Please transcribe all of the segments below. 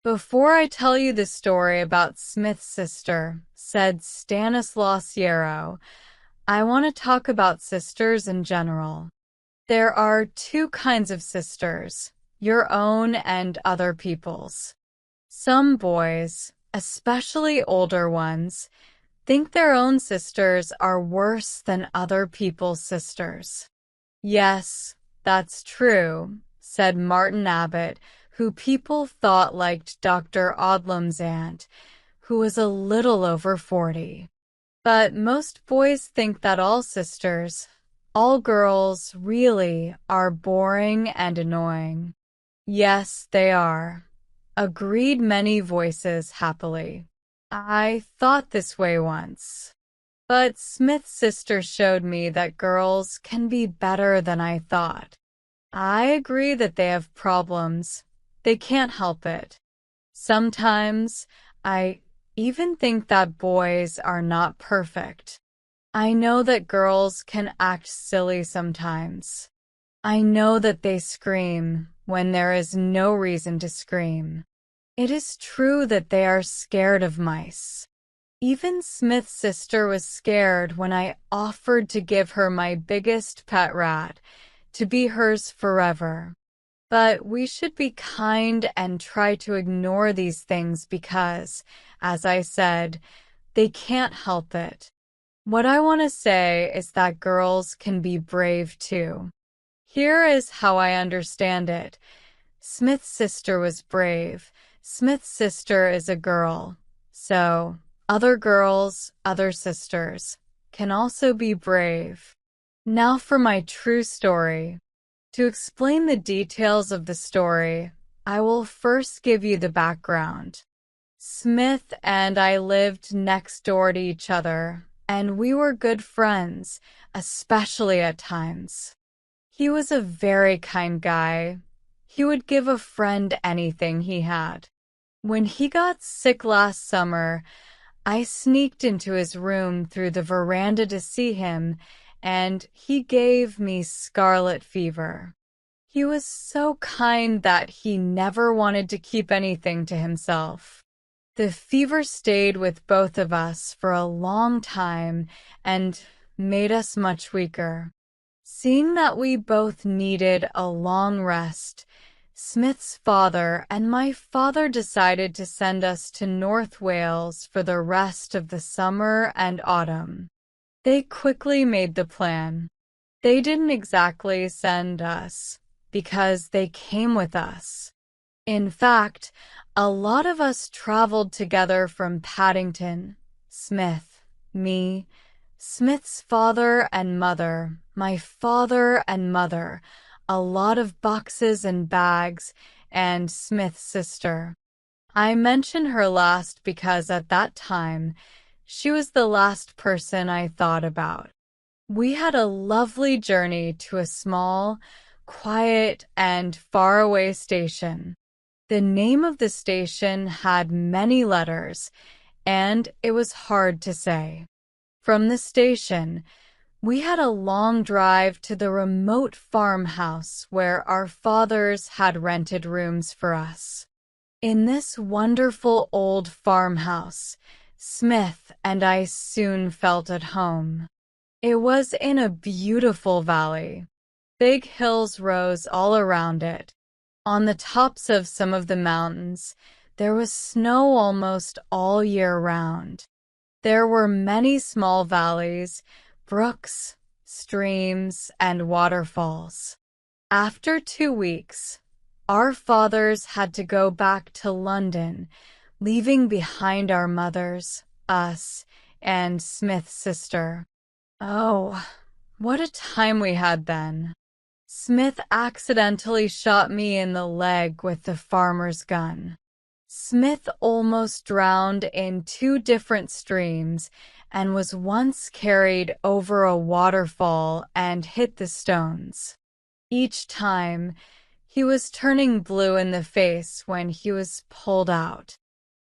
Before I tell you the story about Smith's sister, said Stanislaus Yarrow, I want to talk about sisters in general. There are two kinds of sisters, your own and other people's. Some boys, especially older ones, think their own sisters are worse than other people's sisters. Yes, that's true, said Martin Abbott, who people thought liked Dr. Odlum's aunt, who was a little over 40. But most boys think that all sisters, all girls, really, are boring and annoying. Yes, they are, agreed many voices happily. I thought this way once. But Smith's sister showed me that girls can be better than I thought. I agree that they have problems. They can't help it. Sometimes, I even think that boys are not perfect. I know that girls can act silly sometimes. I know that they scream when there is no reason to scream. It is true that they are scared of mice. Even Smith's sister was scared when I offered to give her my biggest pet rat, to be hers forever. But we should be kind and try to ignore these things because, as I said, they can't help it. What I want to say is that girls can be brave too. Here is how I understand it. Smith's sister was brave. Smith's sister is a girl. So, other girls, other sisters, can also be brave. Now for my true story. To explain the details of the story, I will first give you the background. Smith and I lived next door to each other, and we were good friends, especially at times. He was a very kind guy. He would give a friend anything he had. When he got sick last summer, I sneaked into his room through the veranda to see him, and he gave me scarlet fever. He was so kind that he never wanted to keep anything to himself. The fever stayed with both of us for a long time and made us much weaker. Seeing that we both needed a long rest, Smith's father and my father decided to send us to North Wales for the rest of the summer and autumn. They quickly made the plan. They didn't exactly send us, because they came with us. In fact, a lot of us traveled together from Paddington, Smith, me, Smith's father and mother, my father and mother, a lot of boxes and bags, and Smith's sister. I mention her last because at that time, she was the last person I thought about. We had a lovely journey to a small, quiet, and faraway station. The name of the station had many letters, and it was hard to say. From the station, we had a long drive to the remote farmhouse where our fathers had rented rooms for us. In this wonderful old farmhouse, Smith and I soon felt at home. It was in a beautiful valley. Big hills rose all around it. On the tops of some of the mountains, there was snow almost all year round. There were many small valleys, brooks, streams, and waterfalls. After 2 weeks, our fathers had to go back to London, leaving behind our mothers, us, and Smith's sister. Oh, what a time we had then. Smith accidentally shot me in the leg with the farmer's gun. Smith almost drowned in 2 different streams and was once carried over a waterfall and hit the stones. Each time, he was turning blue in the face when he was pulled out.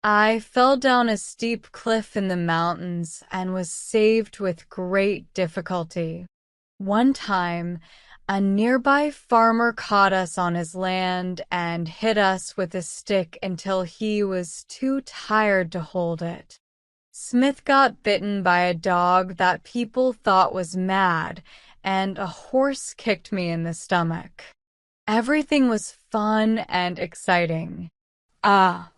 I fell down a steep cliff in the mountains and was saved with great difficulty. One time, A nearby farmer caught us on his land and hit us with a stick until he was too tired to hold it. Smith got bitten by a dog that people thought was mad, and a horse kicked me in the stomach. Everything was fun and exciting. Ah,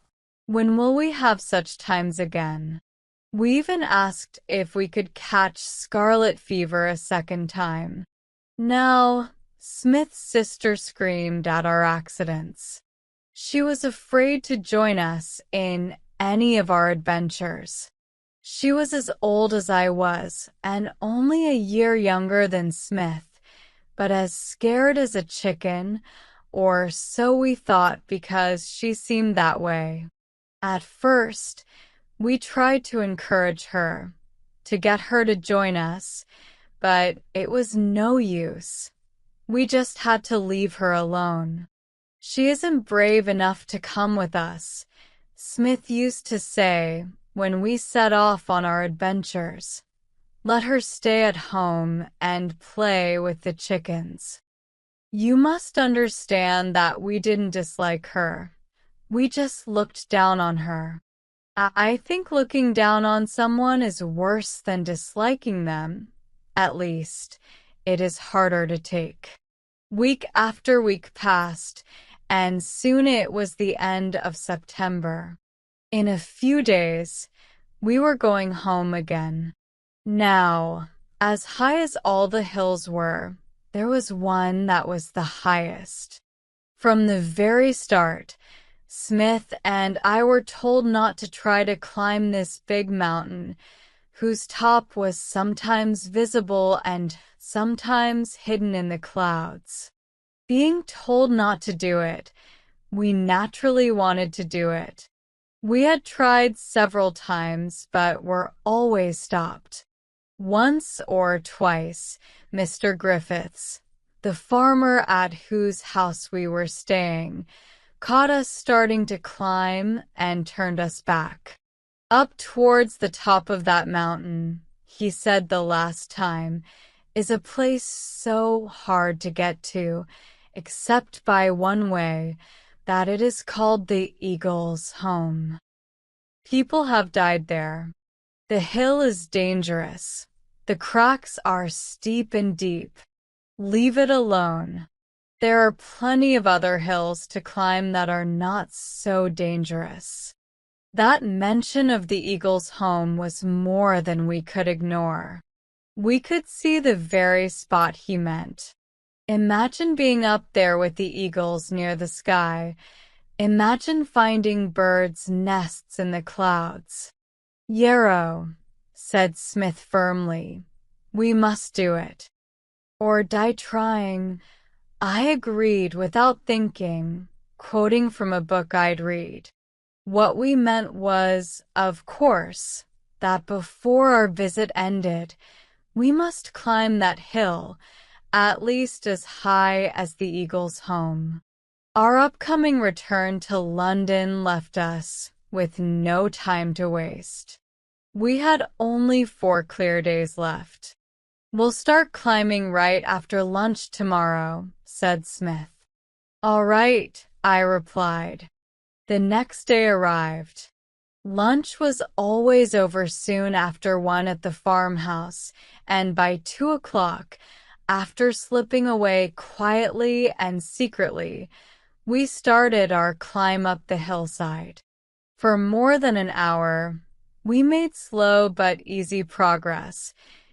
when will we have such times again? We even asked if we could catch scarlet fever a second time. Now, Smith's sister screamed at our accidents. She was afraid to join us in any of our adventures. She was as old as I was, and only a year younger than Smith, but as scared as a chicken, or so we thought because she seemed that way. At first, we tried to encourage her, to get her to join us, but it was no use. We just had to leave her alone. She isn't brave enough to come with us, Smith used to say when we set off on our adventures. Let her stay at home and play with the chickens. You must understand that we didn't dislike her. We just looked down on her. I think looking down on someone is worse than disliking them. At least, it is harder to take. Week after week passed, and soon it was the end of September. In a few days, we were going home again. Now, as high as all the hills were, there was one that was the highest. From the very start, Smith and I were told not to try to climb this big mountain, whose top was sometimes visible and sometimes hidden in the clouds. Being told not to do it, we naturally wanted to do it. We had tried several times, but were always stopped. Once or twice, Mr. Griffiths, the farmer at whose house we were staying, caught us starting to climb and turned us back. Up towards the top of that mountain, he said the last time, is a place so hard to get to, except by one way, that it is called the Eagle's Home. People have died there. The hill is dangerous. The cracks are steep and deep. Leave it alone. There are plenty of other hills to climb that are not so dangerous. That mention of the Eagle's Home was more than we could ignore. We could see the very spot he meant. Imagine being up there with the eagles near the sky. Imagine finding birds' nests in the clouds. Yarrow, said Smith firmly, we must do it. Or die trying. I agreed without thinking, quoting from a book I'd read. What we meant was, of course, that before our visit ended, we must climb that hill, at least as high as the Eagle's Home. Our upcoming return to London left us with no time to waste. We had only 4 clear days left. We'll start climbing right after lunch tomorrow, said Smith. All right, I replied. The next day arrived. Lunch was always over soon after 1 at the farmhouse, and by 2 o'clock, after slipping away quietly and secretly, we started our climb up the hillside. For more than an hour, we made slow but easy progress,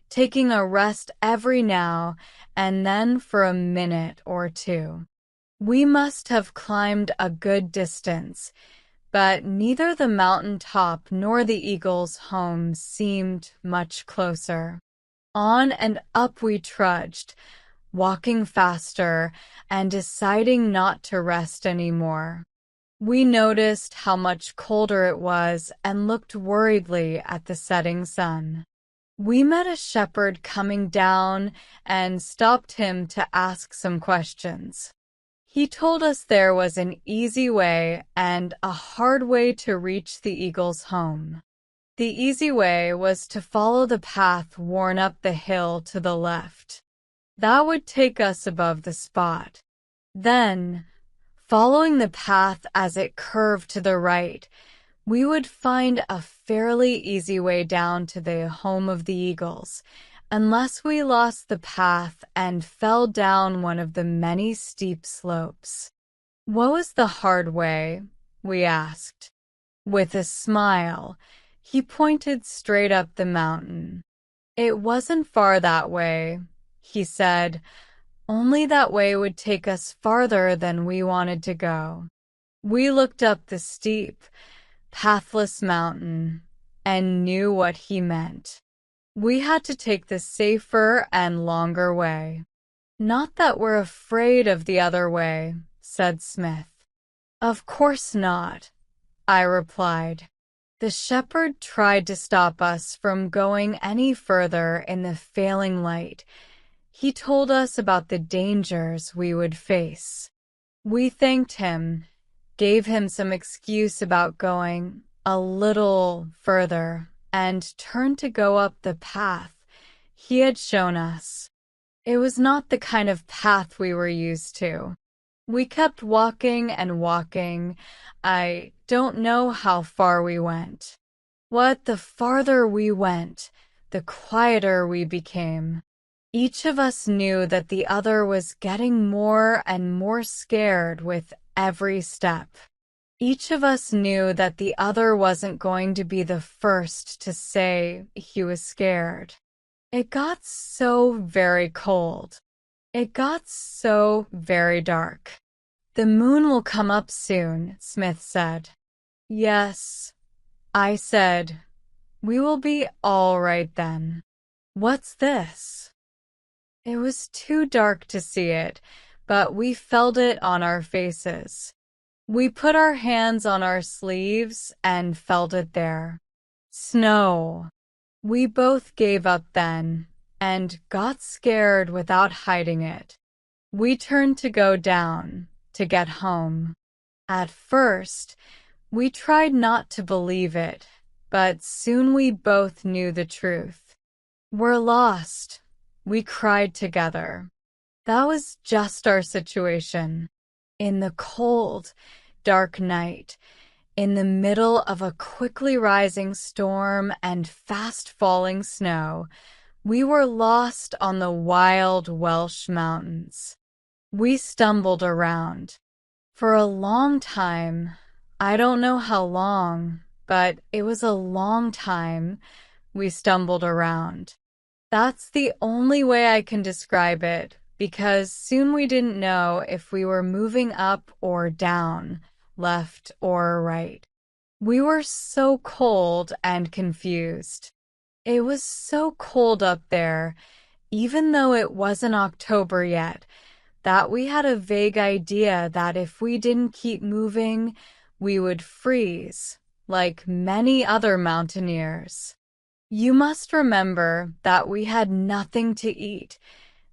taking a rest every now and then for a minute or two. We must have climbed a good distance, but neither the mountain top nor the Eagle's Home seemed much closer. On and up we trudged, walking faster and deciding not to rest anymore. We noticed how much colder it was and looked worriedly at the setting sun. We met a shepherd coming down and stopped him to ask some questions. He told us there was an easy way and a hard way to reach the Eagle's Home. The easy way was to follow the path worn up the hill to the left. That would take us above the spot. Then, following the path as it curved to the right, we would find a fairly easy way down to the home of the eagles, unless we lost the path and fell down one of the many steep slopes. What was the hard way? We asked. With a smile, he pointed straight up the mountain. It wasn't far that way, he said. Only that way would take us farther than we wanted to go. We looked up the steep, pathless mountain and knew what he meant. We had to take the safer and longer way. Not that we're afraid of the other way, said Smith. Of course not, I replied. The shepherd tried to stop us from going any further in the failing light. He told us about the dangers we would face. We thanked him, gave him some excuse about going a little further, and turned to go up the path he had shown us. It was not the kind of path we were used to. We kept walking and walking. I don't know how far we went. The farther we went, the quieter we became. Each of us knew that the other was getting more and more scared with every step. Each of us knew that the other wasn't going to be the first to say he was scared. It got so very cold. It got so very dark. The moon will come up soon, Smith said. Yes, I said. We will be all right then. What's this? It was too dark to see it, but we felt it on our faces. We put our hands on our sleeves and felt it there. Snow. We both gave up then and got scared without hiding it. We turned to go down, to get home. At first, we tried not to believe it, but soon we both knew the truth. We're lost, we cried together. That was just our situation. In the cold, dark night, in the middle of a quickly rising storm and fast-falling snow, we were lost on the wild Welsh mountains. We stumbled around. For a long time, I don't know how long, but it was a long time, we stumbled around. That's the only way I can describe it, because soon we didn't know if we were moving up or down, left or right. We were so cold and confused. It was so cold up there, even though it wasn't October yet, that we had a vague idea that if we didn't keep moving, we would freeze, like many other mountaineers. You must remember that we had nothing to eat,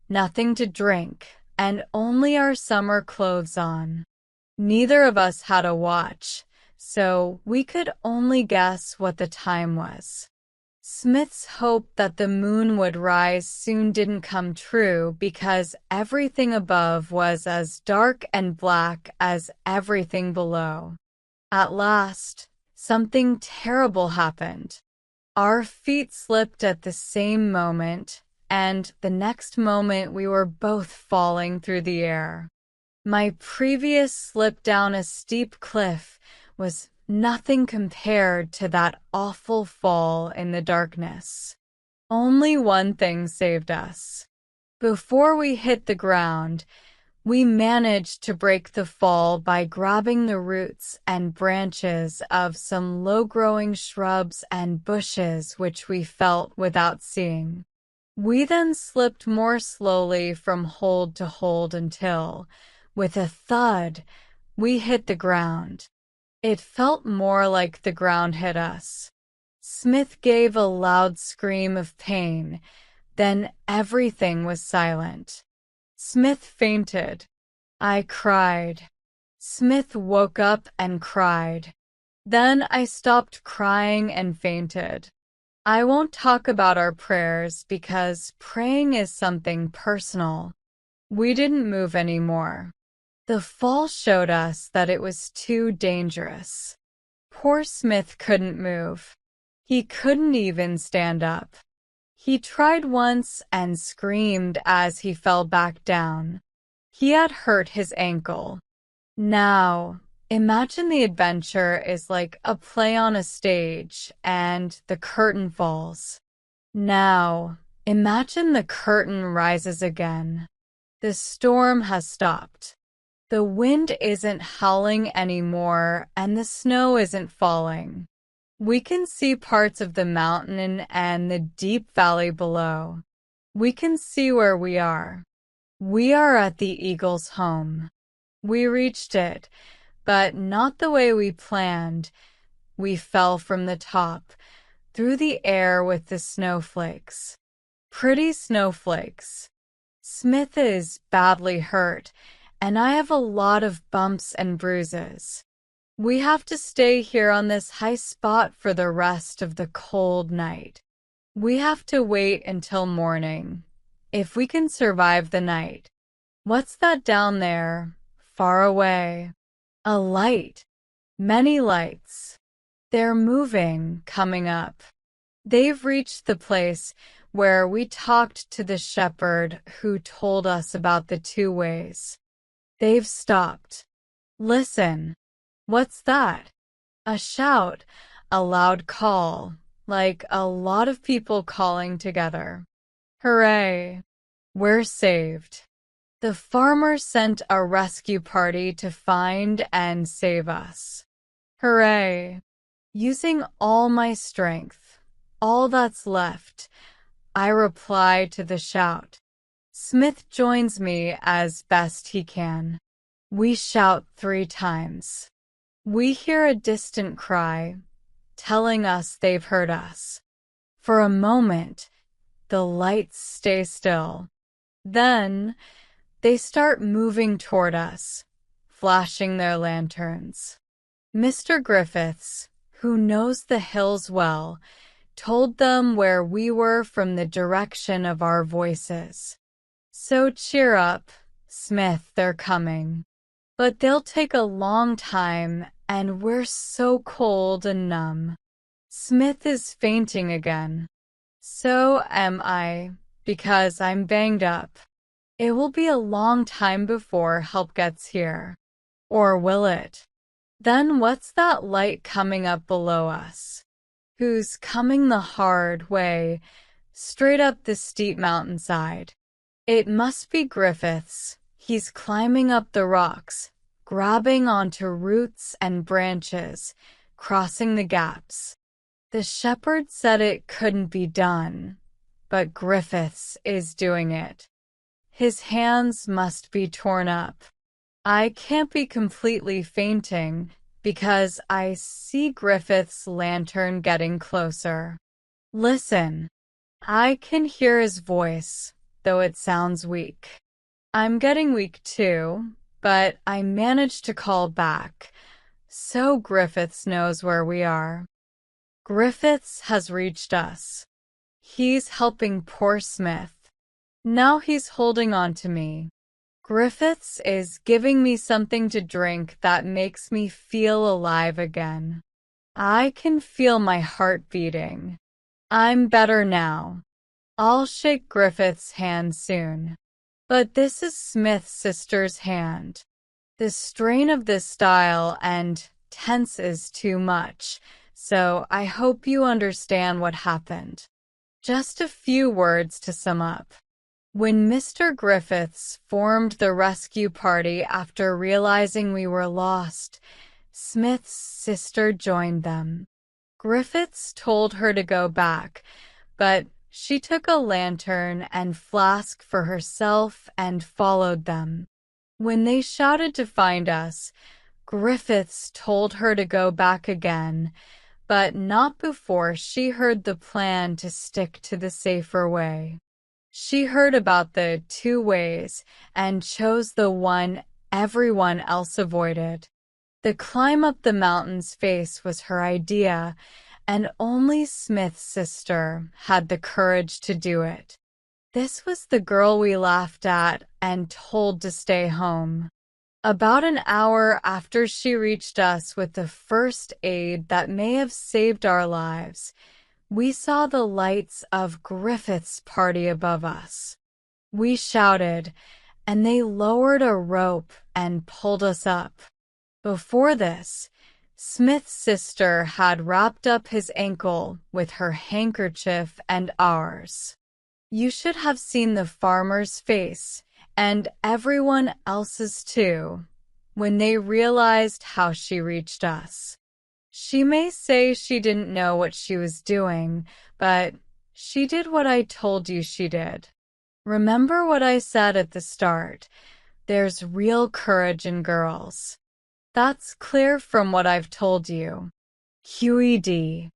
nothing to drink, and only our summer clothes on. Neither of us had a watch, so we could only guess what the time was. Smith's hope that the moon would rise soon didn't come true because everything above was as dark and black as everything below. At last, something terrible happened. Our feet slipped at the same moment, and the next moment we were both falling through the air. My previous slip down a steep cliff was nothing compared to that awful fall in the darkness. Only one thing saved us. Before we hit the ground, we managed to break the fall by grabbing the roots and branches of some low-growing shrubs and bushes which we felt without seeing. We then slipped more slowly from hold to hold until, with a thud, we hit the ground. It felt more like the ground hit us. Smith gave a loud scream of pain. Then everything was silent. Smith fainted. I cried. Smith woke up and cried. Then I stopped crying and fainted. I won't talk about our prayers because praying is something personal. We didn't move anymore. The fall showed us that it was too dangerous. Poor Smith couldn't move. He couldn't even stand up. He tried once and screamed as he fell back down. He had hurt his ankle. Now, imagine the adventure is like a play on a stage and the curtain falls. Now, imagine the curtain rises again. The storm has stopped. The wind isn't howling anymore and the snow isn't falling. We can see parts of the mountain and the deep valley below. We can see where we are. We are at the eagle's home. We reached it, but not the way we planned. We fell from the top, through the air with the snowflakes. Pretty snowflakes. Smith is badly hurt, and I have a lot of bumps and bruises. We have to stay here on this high spot for the rest of the cold night. We have to wait until morning, if we can survive the night. What's that down there, far away? A light. Many lights. They're moving, coming up. They've reached the place where we talked to the shepherd who told us about the two ways. They've stopped. Listen. What's that? A shout, a loud call, like a lot of people calling together. Hooray! We're saved. The farmer sent a rescue party to find and save us. Hooray! Using all my strength, all that's left, I reply to the shout. Smith joins me as best he can. We shout 3 times. We hear a distant cry, telling us they've heard us. For a moment, the lights stay still. Then, they start moving toward us, flashing their lanterns. Mr. Griffiths, who knows the hills well, told them where we were from the direction of our voices. So cheer up, Smith, they're coming. But they'll take a long time, and we're so cold and numb. Smith is fainting again. So am I, because I'm banged up. It will be a long time before help gets here. Or will it? Then what's that light coming up below us? Who's coming the hard way, straight up the steep mountainside? It must be Griffiths. He's climbing up the rocks, grabbing onto roots and branches, crossing the gaps. The shepherd said it couldn't be done, but Griffiths is doing it. His hands must be torn up. I can't be completely fainting because I see Griffith's lantern getting closer. Listen, I can hear his voice, though it sounds weak. I'm getting weak too, but I managed to call back, so Griffiths knows where we are. Griffiths has reached us. He's helping poor Smith. Now he's holding on to me. Griffiths is giving me something to drink that makes me feel alive again. I can feel my heart beating. I'm better now. I'll shake Griffith's hand soon. But this is Smith's sister's hand. The strain of this style and tense is too much, so I hope you understand what happened. Just a few words to sum up. When Mr. Griffiths formed the rescue party after realizing we were lost, Smith's sister joined them. Griffiths told her to go back, but she took a lantern and flask for herself and followed them. When they shouted to find us, Griffiths told her to go back again, but not before she heard the plan to stick to the safer way. She heard about the 2 ways and chose the one everyone else avoided. The climb up the mountain's face was her idea, and only Smith's sister had the courage to do it. This was the girl we laughed at and told to stay home. About an hour after she reached us with the first aid that may have saved our lives, we saw the lights of Griffith's party above us. We shouted, and they lowered a rope and pulled us up. Before this, Smith's sister had wrapped up his ankle with her handkerchief and ours. You should have seen the farmer's face, and everyone else's too, when they realized how she reached us. She may say she didn't know what she was doing, but she did what I told you she did. Remember what I said at the start. There's real courage in girls. That's clear from what I've told you. QED.